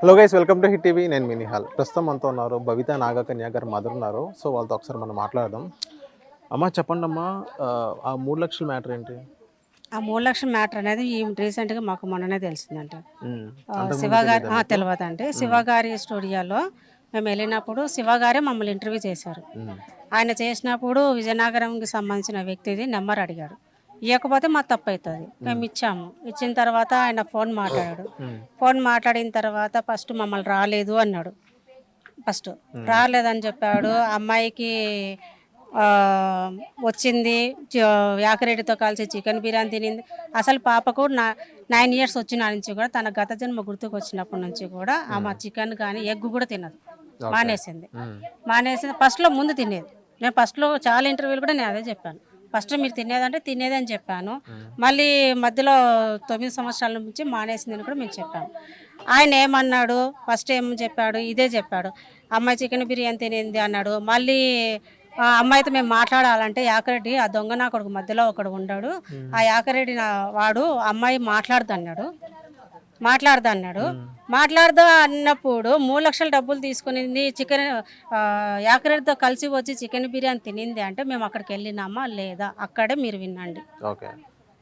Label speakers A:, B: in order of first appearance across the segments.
A: Hello guys, welcome to hit TV. నేను మీ నిహాల్. ప్రస్తుతం మనతో ఉన్నారు బబితా నాగకన్య గారు మదర్ ఉన్నారు. సో వాళ్ళతో ఒకసారి మనం మాట్లాడదాం. అమ్మ చెప్పండి అమ్మా, ఆ 3 లక్షల మ్యాటర్ ఏంటి?
B: ఆ 3 లక్షల మ్యాటర్ అనేది ఈ రీసెంట్గా మాకు మొన్ననే తెలిసిందంట. శివ
A: అంతకుముందు
B: గారి
A: తెలియదా మీకు?
B: తెలియదంటే శివ గారి స్టూడియోలో మేము వెళ్ళినప్పుడు శివ గారే మమ్మల్ని ఇంటర్వ్యూ చేశారు. ఆయన చేసినప్పుడు విజయనగరంకి సంబంధించిన వ్యక్తిది నెంబర్ అడిగాడు. ఇవ్వకపోతే మా తప్పు అవుతుంది. మేము ఇచ్చాము. ఇచ్చిన తర్వాత ఆయన ఫోన్ మాట్లాడాడు. ఫోన్ మాట్లాడిన తర్వాత ఫస్ట్ మమ్మల్ని రాలేదు అన్నాడు. ఫస్ట్ రాలేదని చెప్పాడు. అమ్మాయికి వచ్చింది, యాకరెడ్డితో కలిసి చికెన్ బిర్యానీ తినింది. అసలు పాపకు 9 years వచ్చిన నుంచి కూడా తన గత జన్మ గుర్తుకు వచ్చినప్పటి నుంచి కూడా ఆమె చికెన్ కానీ ఎగ్ కూడా తినదు. మానేసింది. ఫస్ట్లో ముందు తినేది. నేను ఫస్ట్లో చాలా ఇంటర్వ్యూలు కూడా నేను అదే చెప్పాను. ఫస్ట్ మీరు తినేదంటే తినేది అని చెప్పాను. మళ్ళీ మధ్యలో 9 సంవత్సరాల నుంచి మానేసిందని కూడా మేము చెప్పాము. ఆయన ఏమన్నాడు, ఫస్ట్ ఏం చెప్పాడు, ఇదే చెప్పాడు, అమ్మాయి చికెన్ బిర్యానీ తినింది అన్నాడు. మళ్ళీ అమ్మాయితో మేము మాట్లాడాలంటే యాకరెడ్డి ఆ దొంగ నా కొడుకు మధ్యలో ఒకడు ఉన్నాడు. ఆ యాకరెడ్డి వాడు అమ్మాయి మాట్లాడదు అన్నప్పుడు 3 లక్షల డబ్బులు తీసుకునింది చికెన్ యాకరెడ్డితో కలిసి వచ్చి చికెన్ బిర్యానీ తినింది అంటే మేము అక్కడికి వెళ్ళినామా లేదా అక్కడే మీరు వినండి.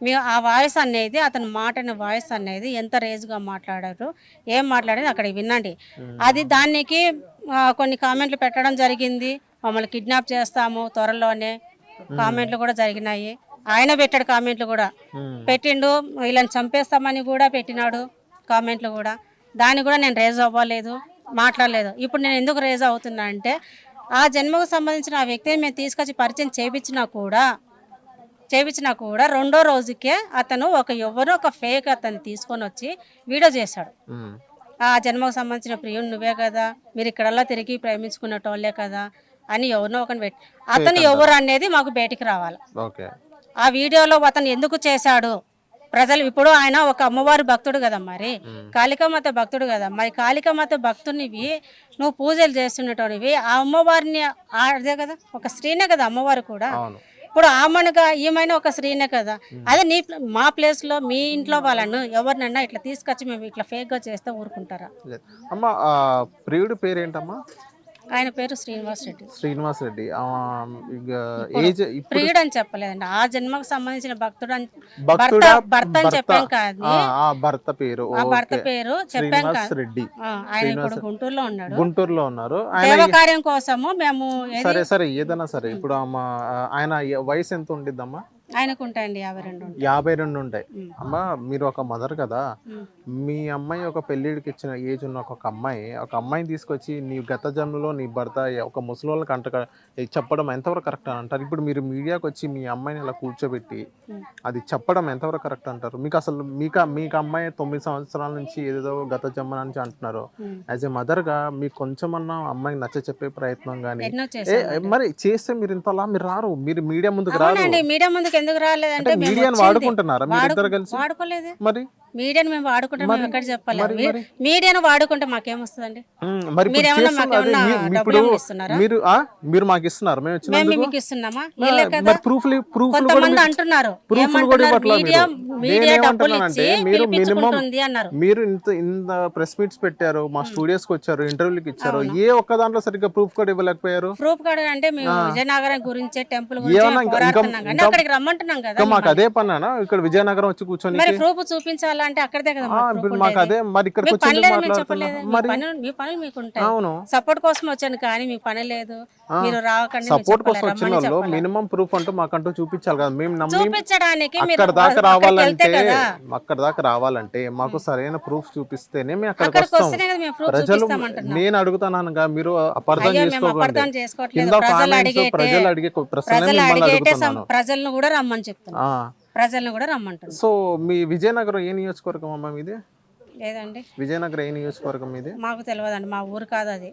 B: మీరు ఆ వాయిస్ అనేది, అతని మాటని వాయిస్ అనేది ఎంత రేజ్గా మాట్లాడారు, ఏం మాట్లాడేది అక్కడ వినండి. అది దానికి కొన్ని కామెంట్లు పెట్టడం జరిగింది. మమ్మల్ని కిడ్నాప్ చేస్తాము త్వరలోనే కామెంట్లు కూడా జరిగినాయి. ఆయన పెట్టాడు కామెంట్లు కూడా పెట్టిండు. వీళ్ళని చంపేస్తామని కూడా పెట్టినాడు కామెంట్లు కూడా. దాన్ని కూడా నేను రేజ్ అవ్వలేదు, మాట్లాడలేదు. ఇప్పుడు నేను ఎందుకు రేజ్ అవుతున్నా అంటే ఆ జన్మకు సంబంధించిన ఆ వ్యక్తిని మేము తీసుకొచ్చి పరిచయం చేయించినా కూడా రెండో రోజుకే అతను ఎవరో ఒక ఫేక్ అతను తీసుకొని వచ్చి వీడియో చేశాడు. ఆ జన్మకు సంబంధించిన ప్రియుడు నువ్వే కదా, మీరు ఇక్కడల్లా తిరిగి ప్రేమించుకున్నటోళ్ళే కదా అని ఎవరినో ఒకరిని పెట్టి అతను ఎవరు అనేది మాకు బయటికి రావాలి. ఆ వీడియోలో అతను ఎందుకు చేశాడు ప్రజలు, ఇప్పుడు ఆయన ఒక అమ్మవారి భక్తుడు కదా, మరి కాళికామాత భక్తుడు కదా, మరి కాళికామాత భక్తునివి నువ్వు పూజలు చేస్తున్నటోనివి ఆ అమ్మవారిని అదే కదా, ఒక స్త్రీనే కదా అమ్మవారు కూడా. ఇప్పుడు ఆమెనుగా ఈమెను ఒక స్త్రీనే కదా. అదే మా ప్లేస్లో మీ ఇంట్లో వాళ్ళను ఎవరినన్నా ఇట్లా తీసుకొచ్చి మేము ఇట్లా ఫేక్గా చేస్తే ఊరుకుంటారా?
A: అమ్మా, ప్రియుడి పేరేంటమ్మా?
B: ఆయన పేరు శ్రీనివాస్ రెడ్డి. ప్రియుడు అని చెప్పలేదండి, ఆ జన్మకు సంబంధించిన భక్తుడు అని భర్త అని చెప్పాం కాదు.
A: భర్త పేరు
B: చెప్పాం కాదు.
A: రెడ్డి.
B: ఆయన ఇప్పుడు
A: గుంటూరులో ఉన్నారు.
B: దేవకార్యం కోసము మేము.
A: సరే ఏదైనా సరే, ఇప్పుడు ఆయన వయసు ఎంత ఉండిద్దమ్మా?
B: ఆయనకు ఉంటాయండి
A: 52 ఉంటాయి. అమ్మా, మీరు ఒక మదర్ కదా, మీ అమ్మాయి ఒక పెళ్ళిడికి ఇచ్చిన ఏజ్ ఉన్న ఒక అమ్మాయిని తీసుకొచ్చి నీ గత జన్మలో నీ భర్త ఒక ముసలోళ్ళకి చెప్పడం ఎంతవరకు కరెక్ట్ అని అంటారు? ఇప్పుడు మీరు మీడియాకి వచ్చి మీ అమ్మాయిని అలా కూర్చోబెట్టి అది చెప్పడం ఎంతవరకు కరెక్ట్ అంటారు? మీకు అసలు మీకు అమ్మాయి 9 సంవత్సరాల నుంచి ఏదో గత జన్మ నుంచి అంటున్నారు. యాజ్ ఏ మదర్ గా మీకు కొంచెమన్నా అమ్మాయికి నచ్చ చెప్పే ప్రయత్నం కానీ మరి చేస్తే మీరు ఇంతలా మీరు రారు, మీరు మీడియా ముందుకు రారు.
B: మీడియా ముందుకు ఎందుకు రాలేదంటే
A: మీడియాను వాడుకుంటున్నారా మీరు ఇద్దరు కలిసి?
B: వాడుకోలేదు.
A: మరి
B: మీడియాను మేము వాడుకుంటాం, మేము ఎక్కడ చెప్పలేదు. మీడియాను వాడుకుంటే మాకేమొస్తుందండి?
A: మరి
B: ఇప్పుడు
A: మీరు మాకు ఇస్తున్నారు, మేము
B: మీకు ఇస్తున్నామా?
A: కొంతమంది
B: అంటున్నారు
A: మీరు ఇంత ప్రెస్ మీట్స్ పెట్టారు, మా స్టూడియోస్ కి వచ్చారు, ఇంటర్వ్యూకి ఇచ్చారు, ఏ ఒక్క దాంట్లో సరిగ్గా ప్రూఫ్ కూడా ఇవ్వలేకపోయారు.
B: ప్రూఫ్ కార్డ్ అంటే మేము విజయనగరం గురించి టెంపుల్ గురించి అక్కడికి రమ్మంటున్నాం కదా.
A: మాకు అదే పన్నా ఇక్కడ విజయనగరం వచ్చి కూర్చొని
B: మరి ప్రూఫ్ చూపించాలంటే అక్కడే కదా
A: మాకు అదే. మరి ఇక్కడ
B: మీ పనులు మీకు ఉంటాయి. సపోర్ట్ కోసం వచ్చాను కానీ మీ పని లేదు, మీరు రాకండి.
A: సపోర్ట్ కోసం వచ్చిన వాళ్ళు మినిమం ప్రూఫ్ అంటూ మాకంటూ చూపించాలి కదా. మేము
B: చూపించడానికి
A: అక్కడ దాకా రావాలంటే మాకు సరైన ప్రూఫ్ చూపిస్తేనే మేము అక్కడికి వస్తాం. ప్రజలు నేను అడుగుతాను, మీరు అపార్థం చేసుకోకండి. ప్రజలు అడిగే
B: ప్రజలను కూడా రమ్మని చెప్తున్నా, ప్రజలను కూడా రమ్మంటారు.
A: సో మీ విజయనగరం ఏ నియోజకవర్గం అమ్మా మీది?
B: లేదండి,
A: విజయనగరం ఏ నియోజకవర్గం మీది?
B: మాకు తెలియదండి, మా ఊరు కాదు అది.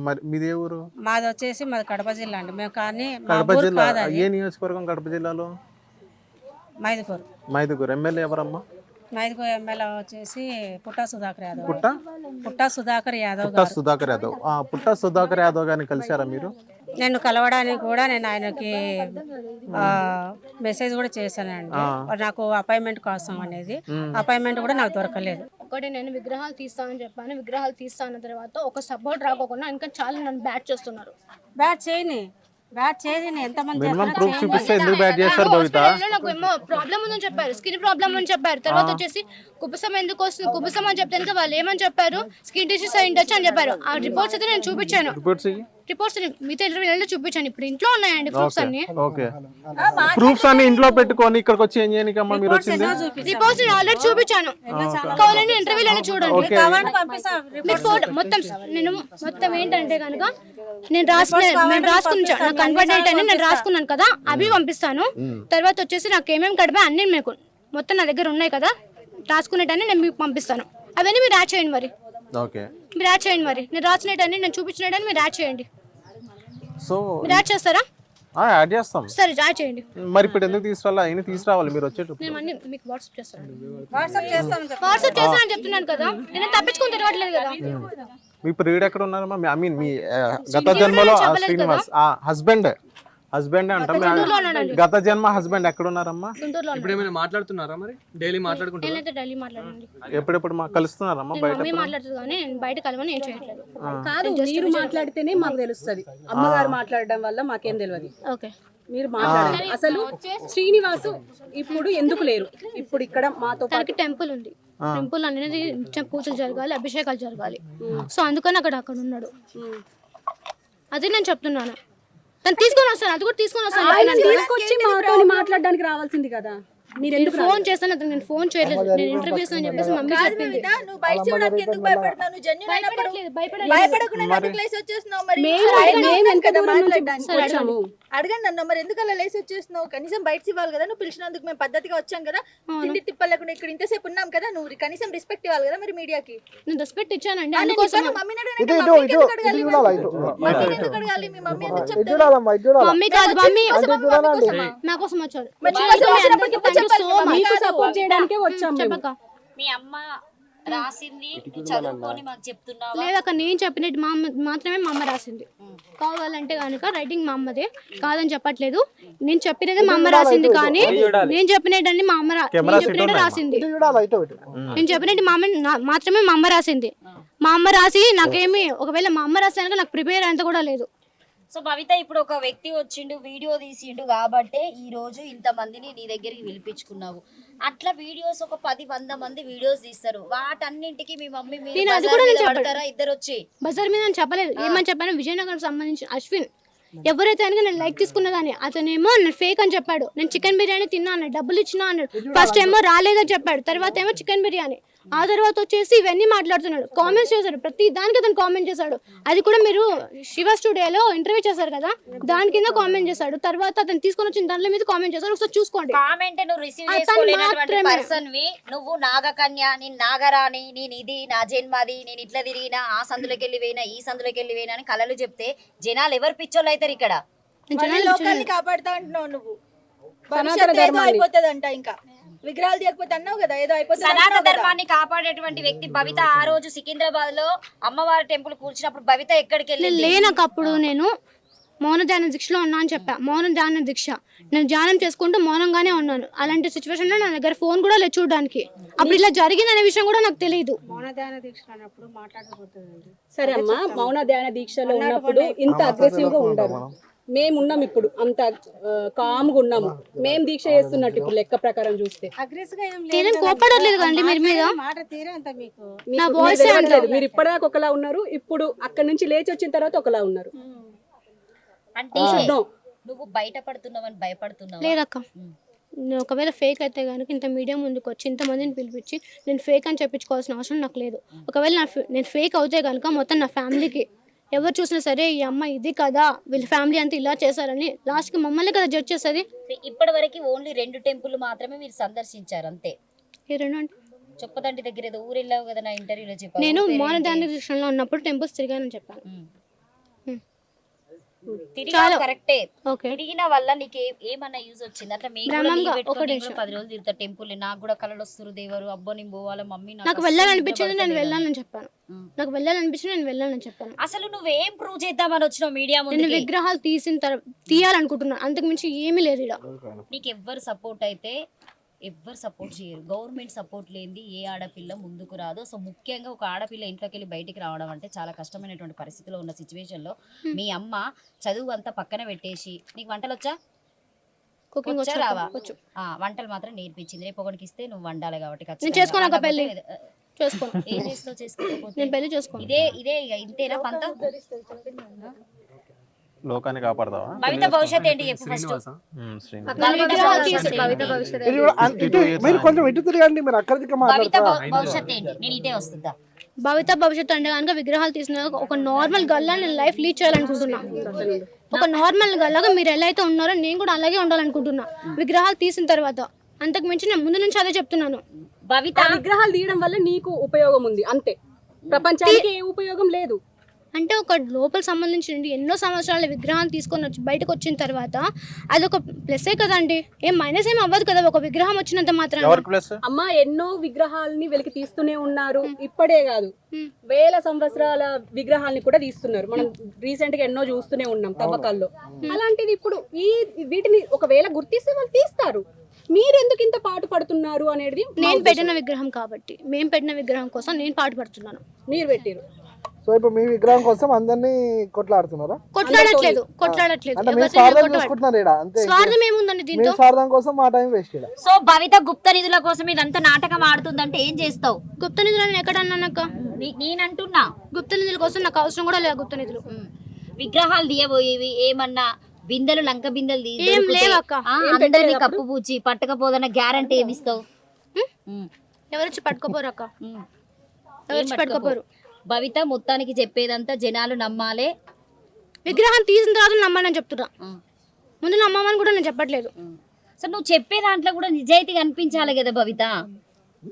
A: మరి మీది ఏ ఊరు?
B: మాది వచ్చేసి మాది కడప జిల్లా అండి. మేము కానీ
A: కడప జిల్లా ఏ నియోజకవర్గం? కడప జిల్లాలో మైదుకూరు. ఎమ్మెల్యే ఎవరమ్మా?
B: మైదుకూరు ఎమ్మెల్యే వచ్చేసి పుట్టా సుధాకర్ యాదవ్.
A: పుట్టా సుధాకర్ యాదవ్. పుట్టా సుధాకర్ యాదవ్ గారిని కలిసారా మీరు?
B: నేను కలవడానికి కూడా నేను ఆయనకి మెసేజ్ కూడా చేశానండి, నాకు అపాయింట్మెంట్ కోసం అనేది. అపాయింట్మెంట్ కూడా నాకు దొరకలేదు.
C: ఒకటి నేను విగ్రహాలు తీస్తానని చెప్పాను, విగ్రహాలు తీస్తా అన్న తర్వాత ఒక సపోర్ట్ రాకోకుండా ఇంకా చాలా నన్ను బ్యాట్ చేస్తున్నారు.
B: బ్యాట్ చేయని ఎంతమంది
C: నాకు ఏమో ప్రాబ్లం ఉందని చెప్పారు, స్కిన్ ప్రాబ్లం అని చెప్పారు. తర్వాత వచ్చేసి కుబుసం ఎందుకు వస్తుంది, కుబుసం అని చెప్తే వాళ్ళు ఏమని చెప్పారు, స్కిన్ డిసీజ్ అయి ఉండొచ్చు అని చెప్పారు. ఆ రిపోర్ట్స్ అయితే నేను చూపించాను, రిపోర్ట్స్ మీతో ఇంటర్వ్యూలో చూపించాను. ఇప్పుడు ఇంట్లో ఉన్నాయండి ప్రూఫ్స్ అన్ని.
A: ప్రూఫ్స్ అన్ని ఇంట్లో పెట్టుకొని ఇక్కడికి వచ్చి ఏం చేయడానికి అమ్మా మీరు వచ్చింది?
C: రిపోర్ట్స్ ఆల్రెడీ చూపించాను, కావాలని ఇంటర్వ్యూలో చూడండి. మొత్తం నేను మొత్తం ఏంటంటే కనుక నేను రాసుకున్నాను, కన్వర్టెంట్ అని నేను రాసుకున్నాను కదా, అవి పంపిస్తాను. తర్వాత వచ్చేసి నాకు ఏమేమి కడిపా అన్ని మీకు మొత్తం నా దగ్గర ఉన్నాయి కదా రాసుకునేటన్ని నేను మీకు పంపిస్తాను. అవన్నీ మీరు యాడ్ చేయండి మరి, మీరు యాడ్ చేయండి మరి. నేను రాసినట్టని నేను చూపించినట్టని మీరు యాడ్ చేయండి.
A: సో
C: మీరు యాడ్ చేస్తారా?
A: యాడ్ చేస్తాం.
C: సరే యాడ్ చేయండి.
A: మరి ఇప్పుడు ఎందుకు తీసుకురావాలి? అయినా తీసుకురావాలి మీరు వచ్చేటప్పుడు.
C: నేను అన్ని మీకు వాట్సాప్ చేస్తానని చెప్తున్నాను కదా, నేను తప్పించుకొని తిరగట్లేదు కదా.
A: మీ ప్రియుడు ఎక్కడ ఉన్నారమ్మా? ఐ మీన్ మీ గత జన్మలో శ్రీనివాస్ హస్బెండ్ అంటాం, గత జన్మ హస్బెండ్ ఎక్కడ ఉన్నారమ్మా?
D: ఇప్పుడు ఏమైనా మాట్లాడుతున్నారా? మరి డైలీ మాట్లాడుకుంటారా?
C: డైలీ మాట్లాడండి.
A: ఎప్పుడెప్పుడు కలుస్తున్నారమ్మా బయట?
C: మమ్మీ మాట్లాడుతుంది కానీ నేను బయట కలవని ఏం చేయట్లేదు.
E: కాదు, మీరు మాట్లాడితేనే మాకు తెలుస్తుంది, అమ్మగారు మాట్లాడడం వల్ల మాకేం తెలియదు.
C: ఓకే,
E: మీరు మాట్లాడాలి. అసలు శ్రీనివాసు ఇప్పుడు ఎందుకు లేరు? ఇప్పుడు ఇక్కడ మాతో
C: తనకి టెంపుల్ ఉంది, టెంపుల్ అనేది పూజలు జరగాలి, అభిషేకాలు జరగాలి. సో అందుకని అక్కడ ఉన్నాడు. అదే నేను చెప్తున్నాను. తను తీసుకొని వస్తాను, అది కూడా తీసుకొని వస్తాను.
E: తీసుకొచ్చి మాతో మాట్లాడడానికి రావాల్సింది కదా. మీరు ఎందుకు
C: ఫోన్ చేస్తాను? అతను నేను ఫోన్ చేయలేదు, నేను ఇంటర్వ్యూస్ అని చెప్పేసి మమ్మీ చెప్పింది.
F: అడగండి అన్న, మరి ఎందుకు అలా లేసి వచ్చేస్తున్నావు? కనీసం బయట ఇవ్వాలి కదా, నువ్వు పిలిచినందుకు మేము పద్ధతిగా వచ్చాం కదా, తిండి తిప్పలేకుండా ఇక్కడ ఇంతసేపు ఉన్నాం కదా, నువ్వు కనీసం రెస్పెక్ట్ ఇవ్వాలి కదా మరి మీడియాకి.
C: నేను రెస్పెక్ట్ ఇచ్చానండి, అందుకోసం
F: మమ్మీ కాదు, మమ్మీ
C: నా కోసం వచ్చాడు.
E: సపోర్ట్ చేయడానికే వచ్చాం.
G: మీ అమ్మ రాసింది చదువుకొని మాకు చెప్తున్నావా?
C: లేదక్క, నేను చెప్పినట్టు మాత్రమే మా అమ్మ రాసింది. కావాలంటే కనుక రైటింగ్ మా అమ్మదే, కాదని చెప్పట్లేదు. నేను చెప్పినది మా అమ్మ రాసింది, కానీ నేను చెప్పినట్టు మా అమ్మ రాసింది. నేను చెప్పినట్టు మా అమ్మ మాత్రమే మా అమ్మ రాసింది. మా అమ్మ రాసి నాకేమి, ఒకవేళ మా అమ్మ రాసాక నాకు ప్రిపేర్ అంత కూడా లేదు.
G: సో భవిత, ఇప్పుడు ఒక వ్యక్తి వచ్చిండు, వీడియో తీసిండు కాబట్టే ఈ రోజు ఇంత మందిని నీ దగ్గరికి పిలిపించుకున్నావు. అట్లా వీడియోస్ ఒక 10-100 మంది వీడియోస్ తీస్తారు, వాటన్నింటికి మీ మమ్మీ పడతారా? ఇద్దరు వచ్చి
C: బజార్ మీద చెప్పలేదు. ఏమని చెప్పాను? విజయనగరం సంబంధించిన అశ్విన్ ఎవరైతే అని నేను లైక్ తీసుకున్నా కానీ అతనేమో నేను ఫేక్ అని చెప్పాడు. నేను చికెన్ బిర్యానీ తిన్నా అన్నాడు, డబ్బులు ఇచ్చినా అన్నాడు. ఫస్ట్ ఏమో రాలేదని చెప్పాడు, తర్వాత ఏమో చికెన్ బిర్యానీ, ఆ తర్వాత వచ్చేసి ఇవన్నీ మాట్లాడుతున్నాడు. కామెంట్స్ చేశాడు, ప్రతి దానికి అతను కామెంట్ చేశాడు. అది కూడా మీరు శివ స్టూడియోలో ఇంటర్వ్యూ చేశారు కదా, దాని కింద కామెంట్ చేశాడు. తర్వాత అతను తీసుకొని వచ్చిన దాంట్లో మీద కామెంట్ చేశాడు, ఒకసారి చూసుకోండి.
G: కామెంట్ నువ్వు రిసీవ్ చేసుకోలేనటువంటి పర్సన్ వి, నువ్వు నాగకన్య, నేను నాగరాణి, నేను ఇది నా జన్మది, నేను ఇట్లా తిరిగినా, ఆ సందులోకి వెళ్ళి పోయినా, ఈ సందులోకి వెళ్ళి పోయినా అని కళలు చెప్తే జనాలు ఎవరు పిచ్చోళ్ళు అవుతారు? ఇక్కడ
F: లోకాన్ని కాపాడుతా అంటున్నావు నువ్వు, అయిపోతుందంట. ఇంకా విగ్రహాలు తీయకపోతే అన్నావు కదా, ఏదో అయిపోతుంది.
G: సనాతన ధర్మాన్ని కాపాడేటువంటి వ్యక్తి భవిత. ఆ రోజు సికింద్రాబాద్ లో అమ్మవారి టెంపుల్ కూర్చున్నప్పుడు భవిత ఎక్కడికి వెళ్ళి
C: లేనకు అప్పుడు నేను మౌన ధ్యాన దీక్షలో ఉన్నా అని చెప్పా. మౌన ధ్యాన దీక్ష నేను ధ్యానం చేసుకుంటూ మౌనంగానే ఉన్నాను. అలాంటి సిచ్యువేషన్ లో నా దగ్గర ఫోన్ కూడా లేదు చూడడానికి. అప్పుడు ఇలా జరిగింది అనే విషయం కూడా నాకు తెలియదు.
B: మౌన ధ్యాన దీక్ష అన్నప్పుడు మాట్లాడకపోతుంది.
E: సరే అమ్మా, మౌన ధ్యాన దీక్షలో ఉన్నప్పుడు ఇంత అగ్రెసివ్ గా ఉండరు. మేము ఉన్నాం ఇప్పుడు, అంత కామ్గా ఉన్నాము. మేము దీక్ష చేస్తున్నట్టు ఇప్పుడు లెక్క ప్రకారం చూస్తే
C: నేను కోపడలేదు కదండి మీరు మీద.
E: నా వాయిస్ అనలేదు. మీరు ఇప్పటిదాకా ఒకలా ఉన్నారు, ఇప్పుడు అక్కడ నుంచి లేచి వచ్చిన తర్వాత ఒకలా ఉన్నారు.
G: అంటే నువ్వు బయటపడుతున్నావని భయపడుతున్నావు?
C: లేదక్క, నేను ఒకవేళ ఫేక్ అయితే కనుక ఇంత మీడియా ముందుకు వచ్చి ఇంతమందిని పిలిపించి నేను ఫేక్ అని చెప్పించుకోవాల్సిన అవసరం నాకు లేదు. ఒకవేళ నేను ఫేక్ అవుతే కనుక మొత్తం నా ఫ్యామిలీకి ఎవరు చూసినా సరే ఈ అమ్మ ఇది కదా, వీళ్ళ ఫ్యామిలీ అంతా ఇలా చేశారని లాస్ట్కి మమ్మల్ని కదా జడ్జ్ చేస్తుంది.
G: ఇప్పటి వరకు ఓన్లీ 2 టెంపుల్ మాత్రమే మీరు సందర్శించారు అంతే.
C: ఈ 2 అంటే
G: చొప్పదండి దగ్గర ఏదో ఊరు వెళ్ళావు కదా, నా ఇంటర్వ్యూలో చెప్పాను.
C: నేను మౌన ధ్యాన దీక్షలో ఉన్నప్పుడు టెంపుల్స్ తిరిగానని చెప్పాను.
G: తిరిగి కరెక్టే
C: ఓకే
G: తిరిగిన వల్ల నీకు ఏమన్నా యూజ్ వచ్చింది అట్లా మేము కూడా leave పెట్టుకొని నేను కూడా 10 రోజులు తిరుగుతా టెంపుల్ నాకు కూడా కలలు వస్తారు దేవరు అబ్బో నేను పోవాలి మమ్మీ
C: నాకు వెళ్ళాలనిపించింది నేను వెళ్ళానని చెప్పాను నాకు వెళ్ళాలనిపించింది నేను వెళ్ళానని చెప్పాను
G: అసలు నువ్వేం ప్రూవ్ చేద్దామని వచ్చినావు మీడియా ముందు
C: నేను విగ్రహాలు తీయాలనుకుంటున్నాను అంతకు మించి ఏమీ లేదు ఇక్కడ
G: నీకు ఎవ్వరు సపోర్ట్ అయితే ఎవ్వరు సపోర్ట్ చేయరు గవర్నమెంట్ సపోర్ట్ లేనిది ఏ ఆడపిల్ల ముందుకు రాదు సో ముఖ్యంగా ఒక ఆడపిల్ల ఇంట్లోకి వెళ్ళి బయటికి రావడం అంటే చాలా కష్టమైనటువంటి పరిస్థితిలో ఉన్న సిచ్యువేషన్లో మీ అమ్మ చదువు అంతా పక్కన పెట్టేసి నీకు వంటలు వచ్చా
C: కుకింగ్
G: వచ్చా రావా వంటలు మాత్రం నేర్పించింది రేపు ఒకరికి ఇస్తే నువ్వు వండాలి కాబట్టి
C: నేను చేసుకోను పెళ్లి చేసుకోను
G: ఏం చేస్తావు చేసుకోకపోతే
C: నేను పెళ్లి చేసుకోను
G: ఇదే ఇక ఇంతేనా పంత
A: లోకాన్ని కాపాడతావా?
G: భవిత భవిష్యత్ ఏంటి చెప్పు ఫస్ట్
H: మీరు కొంచెం ఎటు తిరగండి, మీరు అక్కడికి
G: భవిత
H: మాట్లాడతారా?
G: భవిష్యత్ ఏంటి నేను ఇదే వస్తుందా
C: భవిత భవిష్యత్తు అంటే కనుక విగ్రహాలు తీసిన ఒక నార్మల్ గల్లా నేను లైఫ్ లీడ్ చేయాలనుకుంటున్నా ఒక నార్మల్ గల్లాగా మీరు ఎలా అయితే ఉన్నారో నేను కూడా అలాగే ఉండాలనుకుంటున్నా విగ్రహాలు తీసిన తర్వాత అంతకు మించి నేను ముందు నుంచి అదే చెప్తున్నాను
G: భవిత
E: విగ్రహాలు తీయడం వల్ల నీకు ఉపయోగం ఉంది అంతే, ప్రపంచానికి ఏ ఉపయోగం లేదు.
C: అంటే ఒక లోపల సంబంధించి ఎన్నో సంవత్సరాల విగ్రహాలు తీసుకొని వచ్చి బయటకు వచ్చిన తర్వాత అదొక ప్లస్సే కదండి, ఏం మైనస్ ఏం అవ్వదు కదా ఒక విగ్రహం వచ్చినంత మాత్రం.
E: అమ్మ ఎన్నో విగ్రహాలని వెలికి తీస్తూనే ఉన్నారు, ఇప్పుడే కాదు వేల సంవత్సరాల విగ్రహాలని కూడా తీస్తున్నారు. మనం రీసెంట్ గా ఎన్నో చూస్తూనే ఉన్నాం తవ్వకాల్లో. అలాంటిది ఇప్పుడు వీటిని ఒకవేళ గుర్తిస్తే వాళ్ళు తీస్తారు. మీరు ఎందుకు ఇంత పాటు పడుతున్నారు అనేది
C: నేను పెట్టిన విగ్రహం కాబట్టి, మేము పెట్టిన విగ్రహం కోసం నేను పాటు పడుతున్నాను.
E: మీరు పెట్టారు,
H: సో ఇప్పుడు మీ విగ్రహం కోసం అందరినీ కొట్లాడుతున్నారా?
C: కొట్లాడట్లేదు
H: అంటే మీరు స్వార్థం చూసుకుంటున్నారు ఈడ, అంతే.
C: స్వార్థం ఏముందండి
H: మీ
C: దీంతో?
H: స్వార్థం కోసం మా టైం వేస్ట్ ఈడ.
G: సో భవిత గుప్త నిధుల కోసం ఇదంతా నాటకం ఆడుతుందంటే ఏం చేస్తావు?
C: గుప్త నిధులు నేను ఎక్కడ అన్నానక్క?
G: నేనంటున్నా
C: గుప్త నిధుల కోసం నాకు అవసరం కూడా లేదు. గుప్త నిధులు
G: విగ్రహాలు తీయబోయేవి ఏమన్నా బిందెలు లంక బిందెలు
C: ఏం లేవక్క.
G: అందరినీ కప్పు పూచి పట్టకపోదన్న గ్యారంటీ ఏమిస్తావు?
C: ఎవరొచ్చి పట్టుకోపోరక్క, ఎవరొచ్చి పట్టుకోపోరు.
G: భవిత మొత్తానికి చెప్పేదంతా జనాలు నమ్మాలే.
C: విగ్రహం తీసిన తర్వాత నమ్మని చెప్తున్నా, ముందు నమ్మమని కూడా నేను చెప్పట్లేదు.
G: సో నువ్వు చెప్పే దాంట్లో కూడా నిజాయితీ కనిపించాలి కదా భవిత.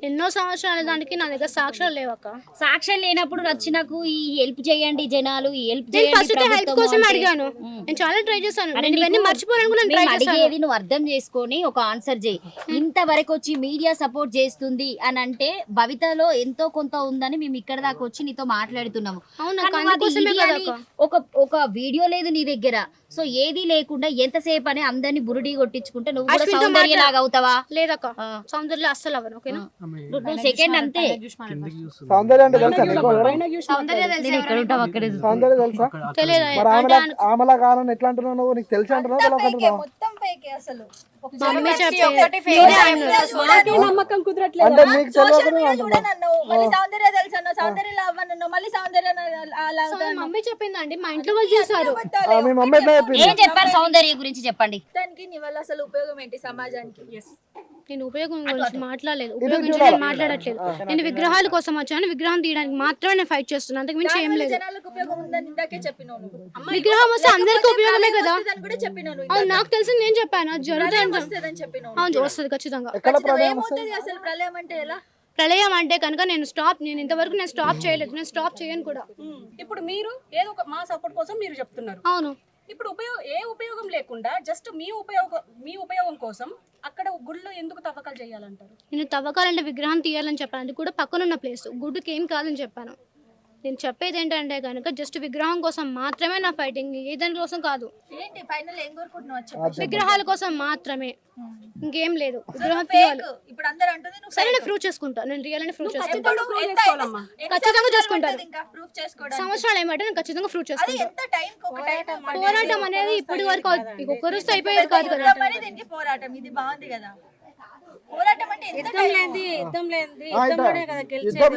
C: ఎన్నో సంవత్సరాల దానికి నా దగ్గర సాక్ష్యాలు లేవక్క.
G: సాక్ష్యం లేనప్పుడు వచ్చి నాకు ఈ హెల్ప్ చేయండి జనాలు, ఈ హెల్ప్
C: నేను ఫస్ట్ హెల్ప్ కోసం అడిగాను, నేను చాలా ట్రై చేశాను, నేను మర్చిపోయాను కూడా ట్రై చేశాను.
G: అడిగేది నువ్వు అర్థం చేసుకొని ఒక ఆన్సర్ చేయి. ఇంతవరకు వచ్చి మీడియా సపోర్ట్ చేస్తుంది అని అంటే భవితలో ఎంతో కొంత ఉందని మేము ఇక్కడ దాకా వచ్చి నీతో మాట్లాడుతున్నాము. ఒక వీడియో లేదు నీ దగ్గర, సో ఏది లేకుండా ఎంతసేపు అని అందరిని బురుడి కొట్టించుకుంటే నువ్వు కూడా సౌందర్య లాగా అవుతావా?
C: లేదక్క, సౌందర్య అస్సలు అవ్వను. ఓకేనా,
G: నువ్వు సెకండ్ అంతే.
H: సౌందర్య అంటే తెలుసా నీకు?
C: సౌందర్య
H: సౌందర్య తెలుసా? మరి ఆమెలా కావాలని ఎట్లా అంటున్నావు నువ్వు? నీకు తెలిసి అంటున్నావు తెలియక
F: మొత్తం ఫేకే అసలు.
C: మమ్మీ
E: నమ్మకం కుదరట్లేదు.
H: అంటే నీకు
F: సోషల్
H: తెలియదు
F: మీడియా చూడనన్నావు, మళ్ళీ సౌందర్య తెలుసు అన్నావు, సౌందర్య లవ్ అన్నావు, మళ్ళీ సౌందర్య
C: మమ్మీ చెప్పిందండి, మా ఇంట్లో వాళ్ళు చేశారు.
H: మీ మమ్మీ ఎట్లా చెప్పింది?
G: ఏం చెప్పారు సౌందర్య గురించి చెప్పండి.
F: దానికి నీ వల్ల అసలు ఉపయోగం ఏంటి సమాజానికి?
C: నేను ఉపయోగం గురించి మాట్లాడలేదు, ఉపయోగించి నేను మాట్లాడట్లేదు. నేను విగ్రహాల కోసం వచ్చాను, విగ్రహం తీయడానికి మాత్రమే నేను ఫైట్ చేస్తున్నాను, అంతకు మించి ఏం లేదు.
F: జనాలకు ఉపయోగం ఉందని ఇందాకే చెప్పినావు నువ్వు.
C: విగ్రహం వస్తే అందరికీ ఉపయోగమే కదా.
F: అని కూడా చెప్పినావు నువ్వు.
C: అవును, నాకు తెలిసి నేను చెప్పాను, అది జరుగుతుంది.
F: వస్తుందని చెప్పినావు.
C: అవును, వస్తుంది ఖచ్చితంగా.
H: ఎక్కడ ప్రళయం వస్తుంది?
F: ఏమవుతుంది అసలు ప్రళయం అంటే ఎలా?
C: ప్రళయం అంటే కనుక నేను ఇంతవరకు నేను స్టాప్ చేయలేదు, నేను స్టాప్ చేయను కూడా.
E: ఇప్పుడు మీరు ఏదో ఒక మా సపోర్ట్ కోసం మీరు చెప్తున్నారు.
C: అవును,
E: ఇప్పుడు ఉపయోగం లేకుండా జస్ట్ మీ ఉపయోగం కోసం అక్కడ గుళ్ళు ఎందుకు తవ్వకాలు చేయాలంటారు?
C: నేను తవ్వకాలంటే విగ్రహం తీయాలని చెప్పాను, అది కూడా పక్కనున్న ప్లేస్, గుడ్డుకి ఏం కాదని చెప్పాను. నేను చెప్పేది ఏంటంటే కనుక జస్ట్ విగ్రహం కోసం మాత్రమే నా ఫైటింగ్, ఏ దాని కోసం కాదు.
F: ఏంటి ఫైనల్ ఏం కోరుకుంటున్నావు?
C: విగ్రహాల కోసం మాత్రమే, ఇంకేం లేదు. విగ్రహం తీయాలి.
F: ఇప్పుడు అందరూ అంటుంది నువ్వు
C: సరే, నేను ప్రూవ్ చేసుకుంటా, నేను రియల్ అని ప్రూవ్ చేసుకుంటా.
F: ఖచ్చితంగా
C: చేసుకుంటాను.
F: ఇంకా ప్రూఫ్ చేసుకోవడానికి
C: సంవత్సరాలు ఏమంటే నేను ఖచ్చితంగా ప్రూవ్ చేసుకుంటా.
F: ఎంత టైం ఒక టైం
C: పోరాటం అనేది ఇప్పటి వరకు ఒక రోజు అయిపోయేది కాదు కదా.
F: దీనికి పోరాటం ఇది బాగుంది కదా. పోరాటం అంటే ఎంత
H: యుద్ధం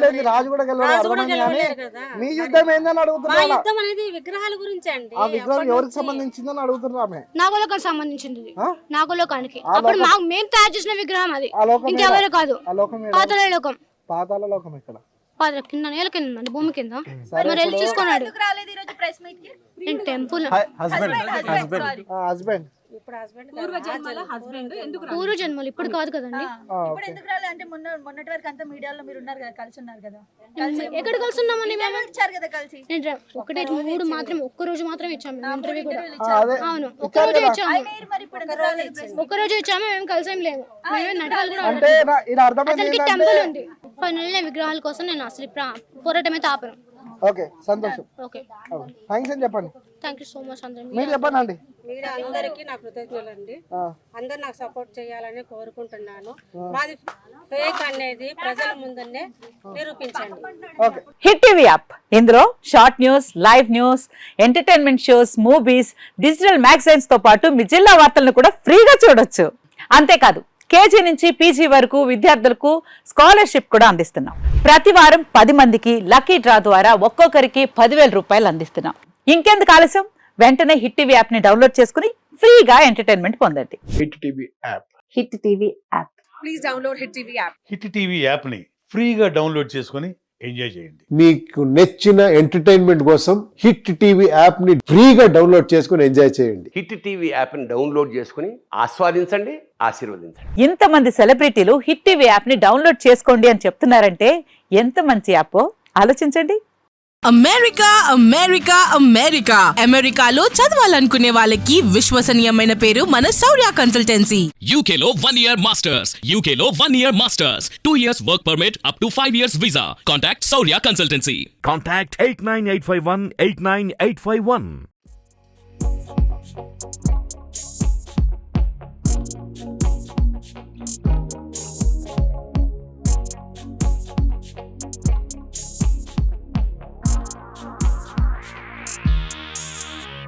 H: లేదు, రాజు కూడా గెలవలేదు. మీ యుద్ధం ఏందని అడుగుతున్నా.
B: యుద్ధం అనేది విగ్రహాల గురించి అండి.
H: ఆ విగ్రహం ఎవరికి సంబంధించిందని అడుగుతున్నా ఆమె.
C: నాగలోకానికి సంబంధించింది, నాగలోకానికి. అప్పుడు మేము తయారు చేసిన విగ్రహం అది, ఇంకెవరు కాదు. పాతాళ లోకం.
H: పాతాళ లోకం ఎక్కడ?
C: కింద నేల కింద ఉందండి, భూమి కింద. మరి వెళ్ళి చూసుకున్నాడు.
F: రాలేదు ఈ రోజు ప్రెస్ మీట్ కి.
C: నేను టెంపుల్
H: హస్బెండ్
B: ఇప్పుడు హస్బెండ్
E: పూర్వ జన్మల హస్బెండ్ ఎందుకు రాలేదు?
C: పూర్వ జన్మలు ఇప్పుడు కాదు కదండి.
F: ఇప్పుడు ఎందుకు రాలే అంటే మొన్నటి వరకు అంతా మీడియాలో మీరు ఉన్నారు కదా, కలిసి ఉన్నారు కదా,
C: ఎక్కడ కలిసి ఉన్నామండి మేము?
F: ఇచ్చారు కదా కలిసి.
C: నేను ఒకటే 3 మాత్రం ఒక్క రోజు మాత్రం ఇచ్చాము మేము ఇంటర్వ్యూ కూడా.
H: అదే
C: అవును ఒక్క రోజు ఇచ్చాము,
F: మరి ఇప్పుడు ఎందుకు రాలేదు?
C: ఒక్క రోజు ఇచ్చాము. మేము కలిసేం లేము, మేమే నాటకాలు కూడా
H: అంటే ఇలా అర్థమైంది
C: అతనికి
H: ఏంటంటే
C: టెంపుల్ ఉంది. ఫైనల్లీ విగ్రహాల కోసం నేను అసలు పోరాటమే తాపను.
H: ఓకే సంతోషం.
C: ఓకే
H: థ్యాంక్స్ అని చెప్పండి.
C: థ్యాంక్ యూ సో మచ్ అందరం.
H: మీరు చెప్పండి అండి.
B: మీరు అందరికీ నా కృతజ్ఞతలండి. అందరు నాకు సపోర్ట్ చేయాలని కోరుకుంటున్నాను. మాది ఫేక్ అనేది ప్రజల ముందనే నిరూపించండి.
H: ఓకే.
I: హిట్ టీవీ యాప్, ఇందులో short news, live news, entertainment shows, movies, digital magazines తో పాటు మీ జిల్లా వార్తలను కూడా ఫ్రీగా చూడొచ్చు. అంతేకాదు కేజీ నుంచి పీజీ వరకు విద్యార్థులకు స్కాలర్షిప్ కూడా అందిస్తున్నాం. ప్రతి వారం 10 మందికి లక్కీ డ్రా ద్వారా ఒక్కొక్కరికి 10,000 రూపాయలు అందిస్తున్నాం. ఇంకెందుకు ఆలస్యం, వెంటనే హిట్ టీవీ యాప్ ని డౌన్లోడ్ చేసుకుని ఫ్రీగా ఎంటర్టైన్మెంట్ పొందండి.
J: Hit TV app.
I: Hit TV app.
E: Please download hit TV app.
J: Hit TV app ని ఫ్రీగా డౌన్లోడ్ చేసుకొని ఎంజాయ్ చేయండి.
K: మీకు నచ్చిన ఎంటర్టైన్మెంట్ కోసం హిట్ టీవీ యాప్ ని ఫ్రీగా డౌన్లోడ్ చేసుకుని ఎంజాయ్ చేయండి.
L: హిట్ టీవీ యాప్ ని డౌన్లోడ్ చేసుకుని ఆస్వాదించండి, ఆశీర్వదించండి.
I: ఇంతమంది సెలబ్రిటీలు హిట్ టీవీ యాప్ ని డౌన్లోడ్ చేసుకోండి అని చెప్తున్నారంటే ఎంత మంచి యాప్ ఆలోచించండి.
M: అమెరికా అమెరికా అమెరికా అమెరికాలో చదవాలనుకునే వాళ్ళకి విశ్వసనీయమైన పేరు మన శౌర్య కన్సల్టెన్సీ.
N: యూకేలో 1 year masters. యూకేలో 1 year masters. 2 years work permit up to 5 years visa. Contact Saurya Consultancy.
O: Contact 89851 89851.